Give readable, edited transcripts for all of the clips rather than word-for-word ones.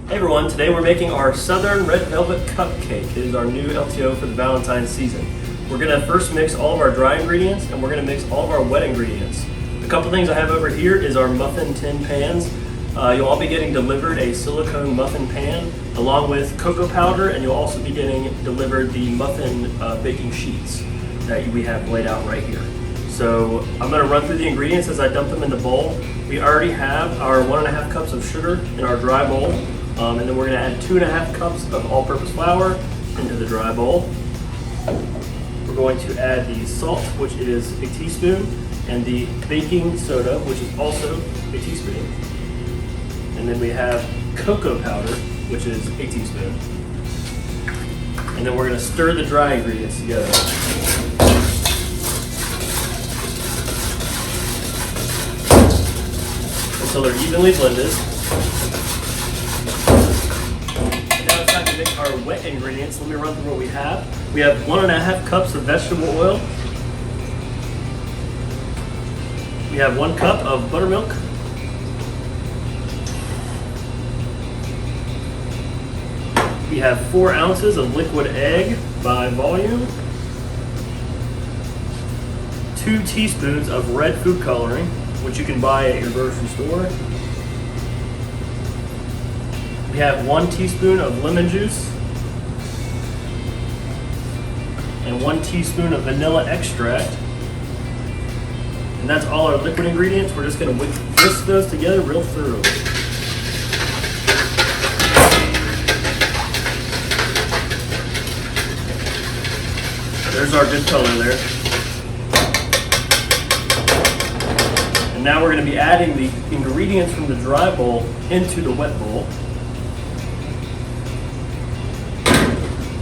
Hey everyone, today we're making our Southern Red Velvet Cupcake. It is our new LTO for the Valentine's season. We're going to first mix all of our dry ingredients and we're going to mix all of our wet ingredients. A couple things I have over here is our muffin tin pans. You'll all be getting delivered a silicone muffin pan along with cocoa powder, and you'll also be getting delivered the muffin baking sheets that we have laid out right here. So I'm going to run through the ingredients as I dump them in the bowl. We already have our 1.5 cups of sugar in our dry bowl. And then we're going to add 2.5 cups of all-purpose flour into the dry bowl. We're going to add the salt, which is a teaspoon, and the baking soda, which is also a teaspoon. And then we have cocoa powder, which is a teaspoon. And then we're going to stir the dry ingredients together. Until they're evenly blended. Mix our wet ingredients. Let me run through what we have. We have 1.5 cups of vegetable oil. We have 1 cup of buttermilk. We have 4 ounces of liquid egg by volume. 2 teaspoons of red food coloring, which you can buy at your grocery store. We have 1 teaspoon of lemon juice and 1 teaspoon of vanilla extract. And that's all our liquid ingredients. We're just going to whisk those together real thoroughly. There's our good color there. And now we're going to be adding the ingredients from the dry bowl into the wet bowl.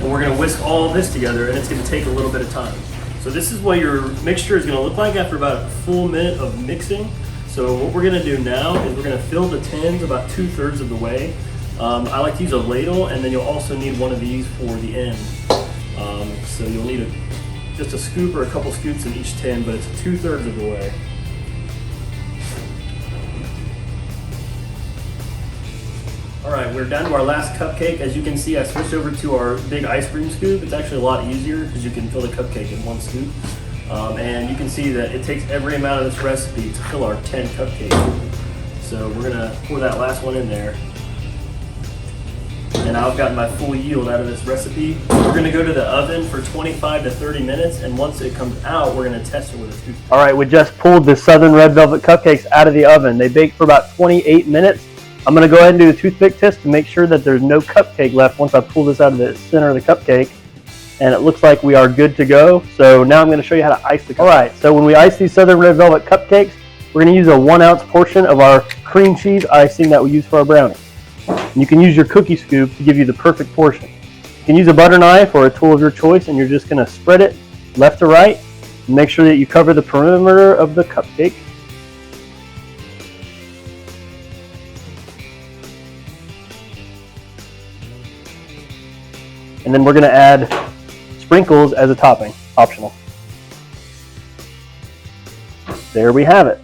And we're going to whisk all of this together, and it's going to take a little bit of time. So this is what your mixture is going to look like after about a full minute of mixing. So what we're going to do now is we're going to fill the tins about 2/3 of the way. I like to use a ladle, and then you'll also need one of these for the end. So you'll need just a scoop or a couple scoops in each tin, but it's 2/3 of the way. Alright, we're down to our last cupcake. As you can see, I switched over to our big ice cream scoop. It's actually a lot easier because you can fill the cupcake in 1 scoop. And you can see that it takes every amount of this recipe to fill our 10 cupcakes. So we're going to pour that last one in there. And I've gotten my full yield out of this recipe. We're going to go to the oven for 25 to 30 minutes, and once it comes out, we're going to test it with a toothpick. Alright, we just pulled the Southern Red Velvet Cupcakes out of the oven. They baked for about 28 minutes. I'm going to go ahead and do the toothpick test to make sure that there's no cupcake left once I pull this out of the center of the cupcake. And it looks like we are good to go. So now I'm going to show you how to ice the cupcake. Alright, so when we ice these Southern Red Velvet Cupcakes, we're going to use a 1 ounce portion of our cream cheese icing that we use for our brownies. And you can use your cookie scoop to give you the perfect portion. You can use a butter knife or a tool of your choice, and you're just going to spread it left to right and make sure that you cover the perimeter of the cupcake. And then we're going to add sprinkles as a topping, optional. There we have it.